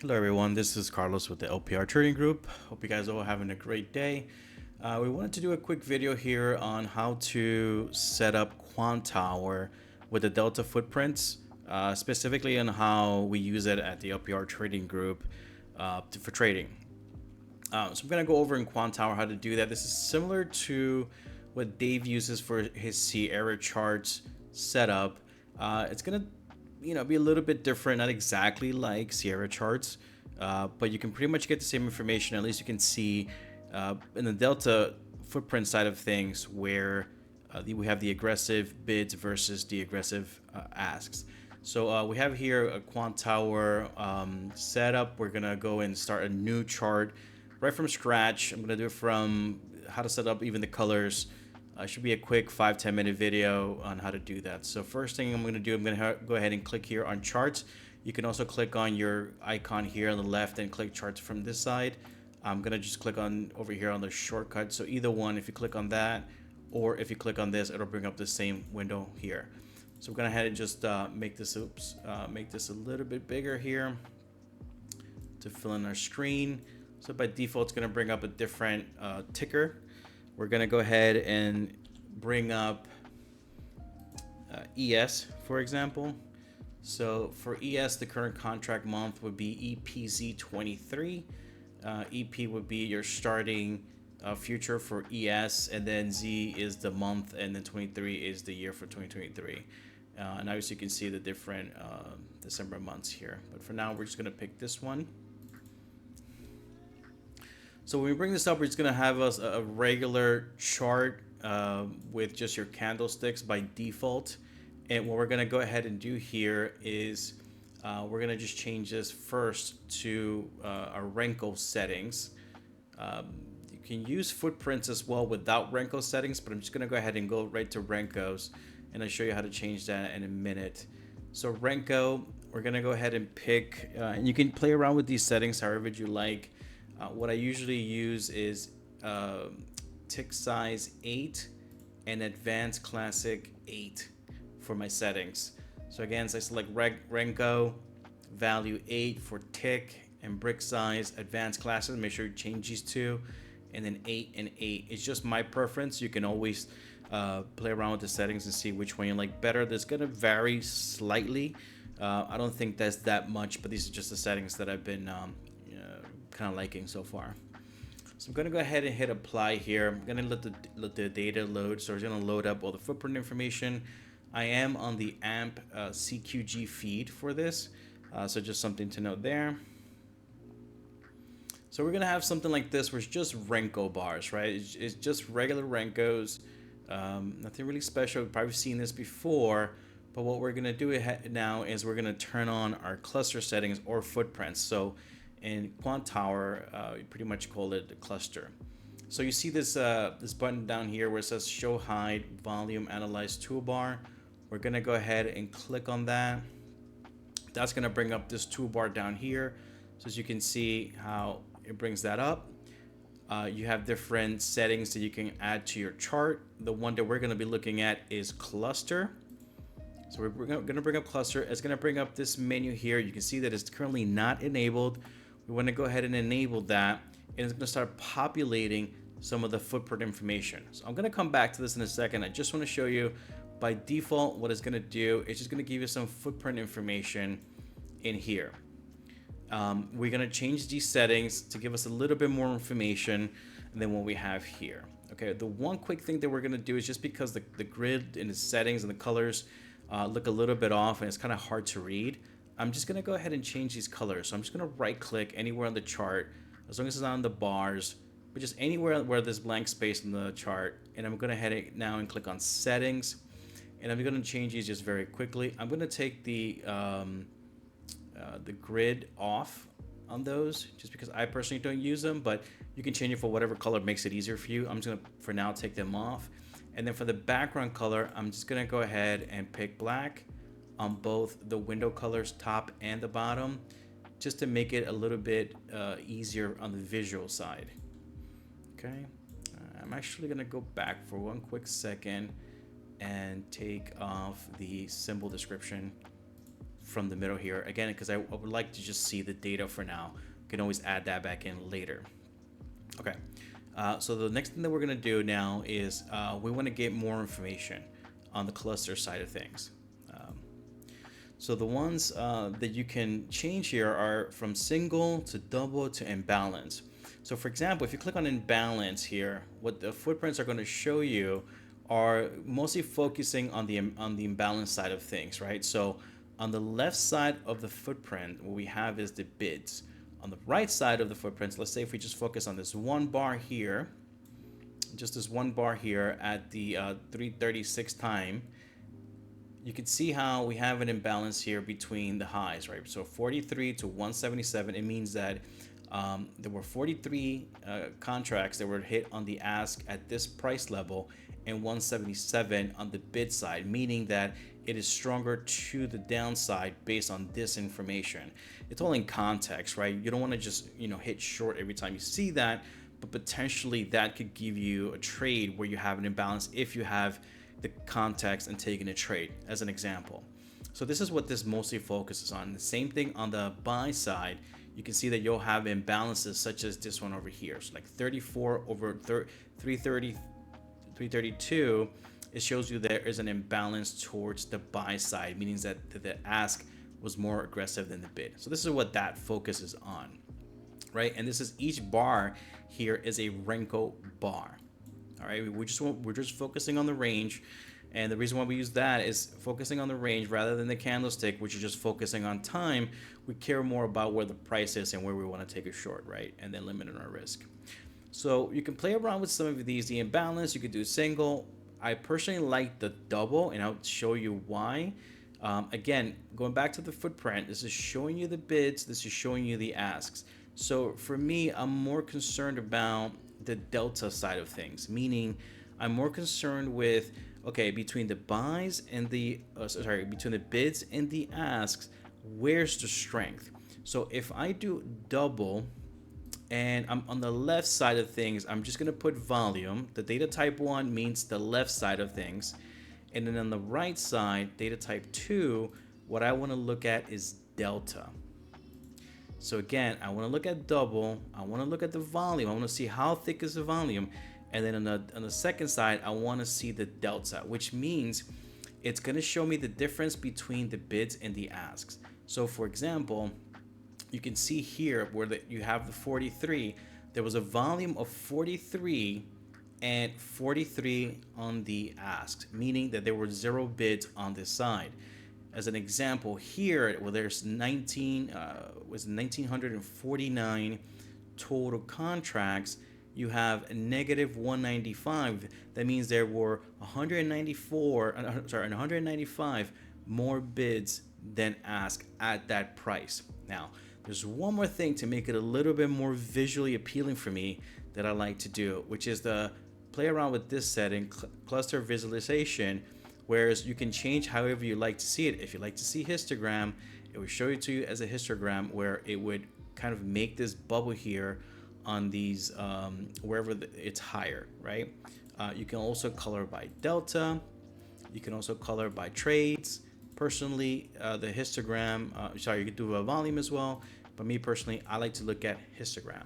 Hello everyone, this is Carlos with the LPR Trading Group. Hope you guys are all having a great day. We wanted to do a quick video here on how to set up Quantower with the Delta footprints, specifically on how we use it at the LPR Trading Group for trading. So I'm going to go over in Quantower how to do that. This is similar to what Dave uses for his Sierra charts setup. It's going to be a little bit different, not exactly like Sierra charts, but you can pretty much get the same information. At least you can see in the Delta footprint side of things where we have the aggressive bids versus the aggressive asks. So we have here a Quantower setup. We're gonna go and start a new chart right from scratch. I'm gonna do it from how to set up even the colors. Should be a quick 5-10 minute video on how to do that. So first thing I'm going to do, I'm going to go ahead and click here on charts. You can also click on your icon here on the left and click charts from this side. I'm going to just click on over here on the shortcut. So either one, if you click on that or if you click on this, it'll bring up the same window here. So we're going to head and just make this a little bit bigger here to fill in our screen. So by default, it's going to bring up a different ticker. We're going to go ahead and bring up ES, for example. So for ES, the current contract month would be EPZ23. EP would be your starting future for ES, and then Z is the month, and then 23 is the year for 2023. And obviously you can see the different December months here. But for now, we're just going to pick this one. So when we bring this up, we're just going to have us a regular chart with just your candlesticks by default. And what we're going to go ahead and do here is we're going to just change this first to our Renko settings. You can use footprints as well without Renko settings, but I'm just going to go ahead and go right to Renko's, and I'll show you how to change that in a minute. So Renko, we're going to go ahead and pick, and you can play around with these settings however you like. What I usually use is tick size 8 and advanced classic 8 for my settings. So again, so I select Renko, value 8 for tick, and brick size, advanced classic. Make sure you change these two, and then 8 and 8. It's just my preference. You can always play around with the settings and see which one you like better. That's gonna vary slightly. I don't think that's that much, but these are just the settings that I've been kind of liking so far. So I'm going to go ahead and hit apply here. I'm going to let the data load. So it's going to load up all the footprint information. I am on the AMP CQG feed for this. So just something to note there. So we're going to have something like this where it's just Renko bars, right? It's just regular Renkos. Nothing really special. You've probably seen this before. But what we're going to do now is we're going to turn on our cluster settings or footprints. So in Quantower, we pretty much call it the cluster. So you see this this button down here where it says Show Hide Volume Analyze Toolbar. We're gonna go ahead and click on that. That's gonna bring up this toolbar down here. So as you can see how it brings that up. You have different settings that you can add to your chart. The one that we're gonna be looking at is cluster. So we're gonna bring up cluster. It's gonna bring up this menu here. You can see that it's currently not enabled. We want to go ahead and enable that, and it's going to start populating some of the footprint information. So I'm going to come back to this in a second. I just want to show you by default what it's going to do. It's just going to give you some footprint information in here. We're going to change these settings to give us a little bit more information than what we have here. Okay, the one quick thing that we're going to do is just because the grid and the settings and the colors look a little bit off and it's kind of hard to read, I'm just going to go ahead and change these colors. So I'm just going to right click anywhere on the chart, as long as it's on the bars, but just anywhere where there's blank space in the chart. And I'm going to head now and click on settings. And I'm going to change these just very quickly. I'm going to take the grid off on those just because I personally don't use them, but you can change it for whatever color makes it easier for you. I'm just going to, for now, take them off. And then for the background color, I'm just going to go ahead and pick black on both the window colors, top and the bottom, just to make it a little bit easier on the visual side. Okay, I'm actually gonna go back for one quick second and take off the symbol description from the middle here again, because I would like to just see the data for now. You can always add that back in later. Okay, so the next thing that we're going to do now is we want to get more information on the cluster side of things. So the ones that you can change here are from single to double to imbalance. So for example, if you click on imbalance here, what the footprints are going to show you are mostly focusing on the imbalance side of things, right? So on the left side of the footprint, what we have is the bids. On the right side of the footprints, let's say if we just focus on this one bar here, just this one bar here at the 336 time, you can see how we have an imbalance here between the highs, right? So 43 to 177, it means that there were 43 contracts that were hit on the ask at this price level and 177 on the bid side, meaning that it is stronger to the downside based on this information. It's all in context, right? You don't want to just, hit short every time you see that, but potentially that could give you a trade where you have an imbalance if you have the context and taking a trade as an example. So this is what this mostly focuses on. The same thing on the buy side, you can see that you'll have imbalances such as this one over here. So like 34 over 330, 332, it shows you there is an imbalance towards the buy side, meaning that the ask was more aggressive than the bid. So this is what that focuses on, right? And this is each bar here is a Renko bar. All right, we're just focusing on the range, and the reason why we use that is focusing on the range rather than the candlestick, which is just focusing on time. We care more about where the price is and where we want to take a short, right? And then limit our risk. So you can play around with some of these. The imbalance, you could do single. I personally like the double, and I'll show you why. Again, going back to the footprint, this is showing you the bids, this is showing you the asks. So for me, I'm more concerned about the delta side of things, meaning I'm more concerned with, okay, between the buys and the between the bids and the asks, where's the strength? So if I do double and I'm on the left side of things, I'm just gonna put volume. The data type 1 means the left side of things, and then on the right side, data type 2, what I want to look at is delta. So again, I want to look at double, I want to look at the volume, I want to see how thick is the volume, and then on the second side, I want to see the delta, which means it's going to show me the difference between the bids and the asks. So for example, you can see here where you have the 43, there was a volume of 43 and 43 on the asks, meaning that there were 0 bids on this side. As an example here, well, there's 1,949 total contracts. You have negative 195. That means there were 195 more bids than ask at that price. Now, there's one more thing to make it a little bit more visually appealing for me that I like to do, which is the play around with this setting, cluster visualization, whereas you can change however you like to see it. If you like to see histogram, it would show it to you as a histogram where it would kind of make this bubble here on these wherever it's higher, right? You can also color by delta. You can also color by trades. Personally, the histogram, you could do a volume as well, but me personally, I like to look at histogram.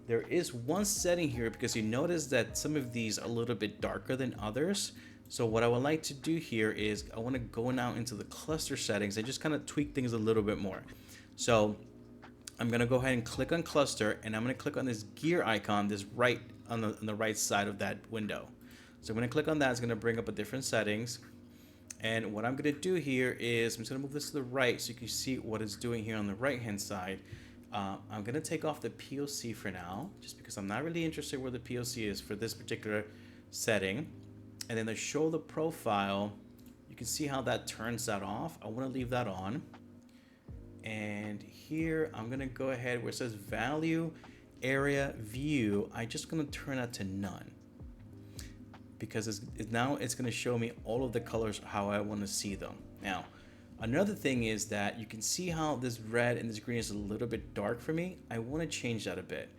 There is one setting here because you notice that some of these are a little bit darker than others. So what I would like to do here is I want to go now into the cluster settings and just kind of tweak things a little bit more. So I'm going to go ahead and click on cluster, and I'm going to click on this gear icon, this right on the right side of that window. So I'm going to click on that. It's going to bring up a different settings. And what I'm going to do here is I'm just going to move this to the right so you can see what it's doing here on the right hand side. I'm going to take off the POC for now, just because I'm not really interested where the POC is for this particular setting. And then to show the profile, you can see how that turns that off. I want to leave that on. And here I'm going to go ahead where it says value area view. I'm just going to turn that to none, because now it's going to show me all of the colors how I want to see them. Now, another thing is that you can see how this red and this green is a little bit dark for me. I want to change that a bit.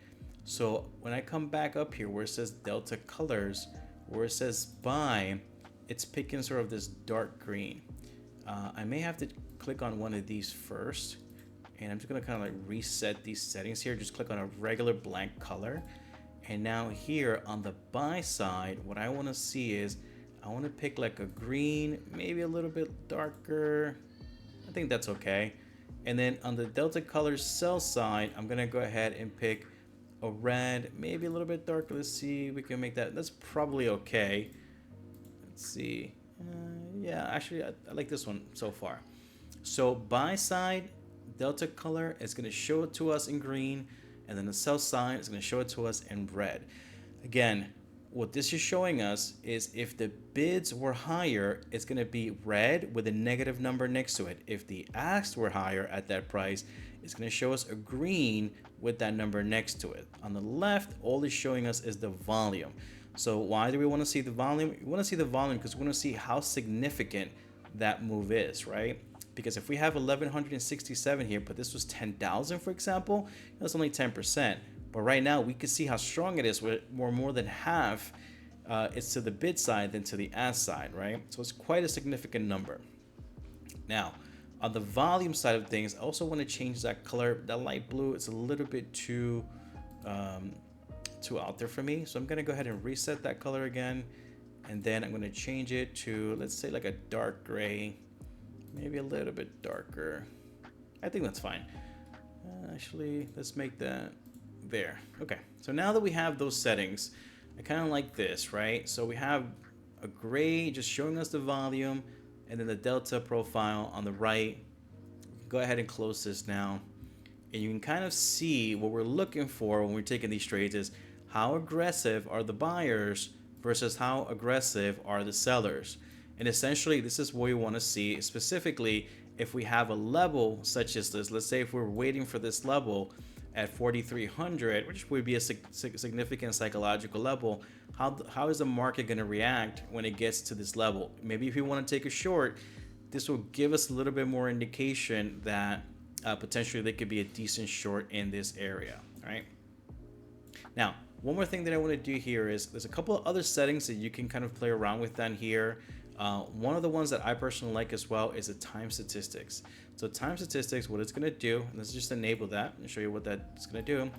So when I come back up here where it says Delta Colors, where it says buy, it's picking sort of this dark green. I may have to click on one of these first, and I'm just gonna kind of like reset these settings here. Just click on a regular blank color. And now here on the buy side, what I want to see is I want to pick like a green, maybe a little bit darker. I think that's okay. And then on the Delta Colors sell side, I'm going to go ahead and pick a red, maybe a little bit darker. Let's see, we can make that. That's probably okay. Let's see. Yeah, actually, I like this one so far. So buy side, Delta Color is going to show it to us in green. And then the sell side is going to show it to us in red. Again, what this is showing us is if the bids were higher, it's going to be red with a negative number next to it. If the asks were higher at that price, it's going to show us a green with that number next to it. On the left, all it's showing us is the volume. So why do we want to see the volume? We want to see the volume because we want to see how significant that move is, right? Because if we have 1167 here, but this was 10,000, for example, that's only 10%. But right now, we can see how strong it is. We're more than half it's to the bid side than to the ask side, right? So it's quite a significant number. Now, on the volume side of things, I also want to change that color. That light blue, it's a little bit too out there for me. So I'm going to go ahead and reset that color again. And then I'm going to change it to, let's say, like a dark gray. Maybe a little bit darker. I think that's fine. Actually, let's make that there. Okay, so now that we have those settings, I kind of like this, right? So we have a gray just showing us the volume, and then the delta profile on the right. Go ahead and close this now. And you can kind of see what we're looking for when we're taking these trades is how aggressive are the buyers versus how aggressive are the sellers. And essentially, this is what we want to see, specifically if we have a level such as this. Let's say if we're waiting for this level at 4,300, which would be a significant psychological level, how is the market going to react when it gets to this level? Maybe if you want to take a short, this will give us a little bit more indication that potentially there could be a decent short in this area, right? Now, one more thing that I want to do here is there's a couple of other settings that you can kind of play around with down here. One of the ones that I personally like as well is the time statistics. So time statistics, what it's going to do, and let's just enable that and show you what that's going to do,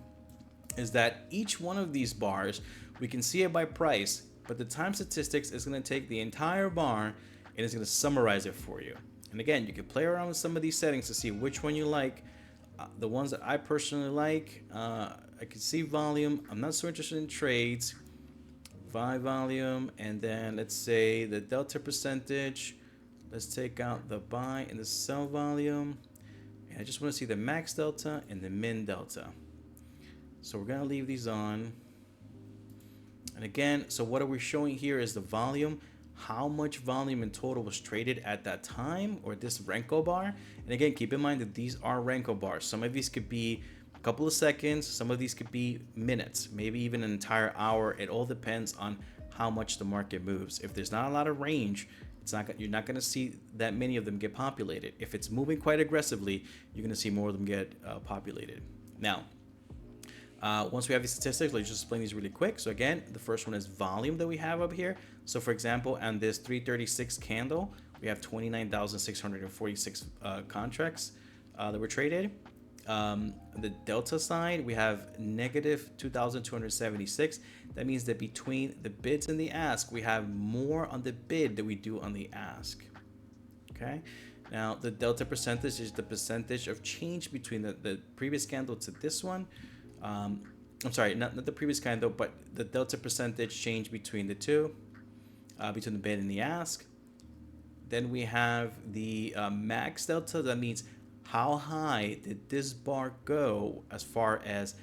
is that each one of these bars, we can see it by price, but the time statistics is going to take the entire bar and it's going to summarize it for you. And again, you can play around with some of these settings to see which one you like. The ones that I personally like, I can see volume. I'm not so interested in trades. Buy volume, and then let's say the delta percentage. Let's take out the buy and the sell volume. And I just want to see the max delta and the min delta. So we're going to leave these on. And again, so what are we showing here is the volume, how much volume in total was traded at that time, or this Renko bar. And again, keep in mind that these are Renko bars. Some of these could be a couple of seconds, some of these could be minutes, maybe even an entire hour. It all depends on how much the market moves. If there's not a lot of range, you're not going to see that many of them get populated. If it's moving quite aggressively, you're going to see more of them get populated. Now, once we have these statistics, let's just explain these really quick. So again, the first one is volume that we have up here. So for example, on this 336 candle, we have 29,646 contracts that were traded. The delta side, we have negative 2,276. That means that between the bids and the ask, we have more on the bid than we do on the ask. Okay. Now the delta percentage is the percentage of change between the previous candle to this one. I'm sorry, not the previous candle, but the delta percentage change between the two, between the bid and the ask. Then we have the max delta. That means how high did this bar go as far as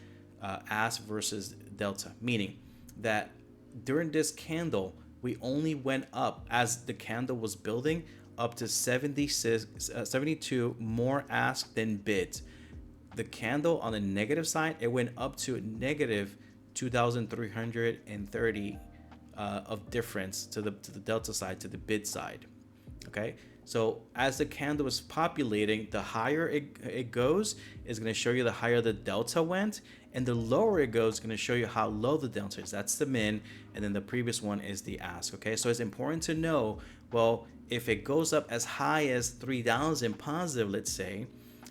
ask versus delta, meaning that during this candle, we only went up as the candle was building up to 72 more ask than bids. The candle on the negative side, it went up to negative 2,330 of difference to the delta side, to the bid side. Okay. So as the candle is populating, the higher it goes is going to show you the higher the delta went, and the lower it goes is going to show you how low the delta is. That's the min, and then the previous one is the ask. Okay, so it's important to know, well, if it goes up as high as 3,000 positive, let's say,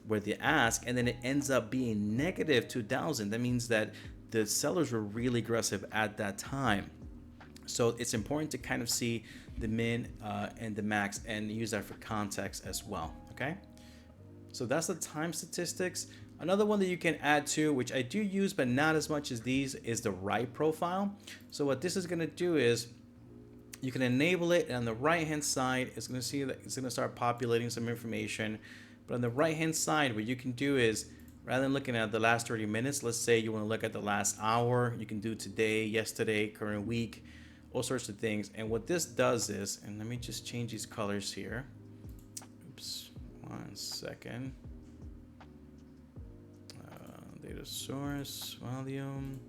with the ask, and then it ends up being negative 2,000, that means that the sellers were really aggressive at that time. So it's important to kind of see the min and the max and use that for context as well. Okay, so that's the time statistics. Another one that you can add to, which I do use but not as much as these, is the right profile. So what this is going to do is you can enable it, and on the right hand side it's going to see that it's going to start populating some information. But on the right hand side, what you can do is, rather than looking at the last 30 minutes, let's say you want to look at the last hour, you can do today, yesterday, current week, all sorts of things. And what this does is, and let me just change these colors here. Oops, 1 second. Data source, volume.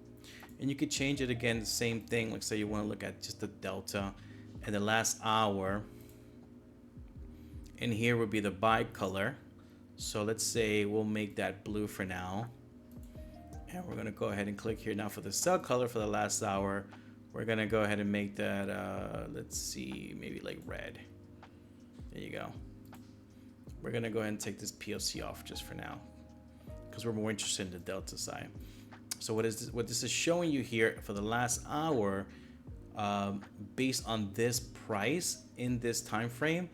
And you could change it again, the same thing. Like say you want to look at just the delta and the last hour. And here would be the buy color. So let's say we'll make that blue for now. And we're going to go ahead and click here. Now for the sell color for the last hour, we're going to go ahead and make that, let's see, maybe like red. There you go. We're going to go ahead and take this POC off just for now, because we're more interested in the delta side. So what this is showing you here for the last hour, based on this price in this time frame,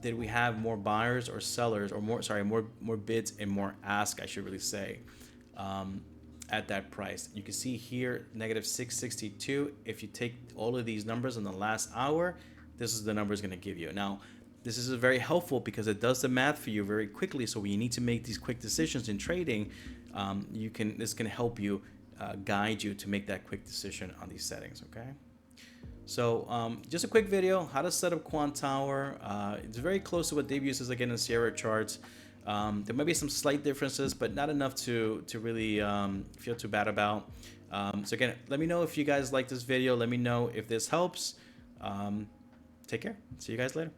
did we have more buyers or sellers, or more bids and more ask, I should really say, at that price. You can see here negative 662. If you take all of these numbers in the last hour, this is the number it's going to give you. Now this is very helpful because it does the math for you very quickly. So when you need to make these quick decisions in trading, this can help you guide you to make that quick decision on these settings. Okay, so just a quick video how to set up Quantower. It's very close to what Dave uses again in Sierra charts. There might be some slight differences, but not enough to really feel too bad about. So again, let me know if you guys like this video. Let me know if this helps. Take care. See you guys later.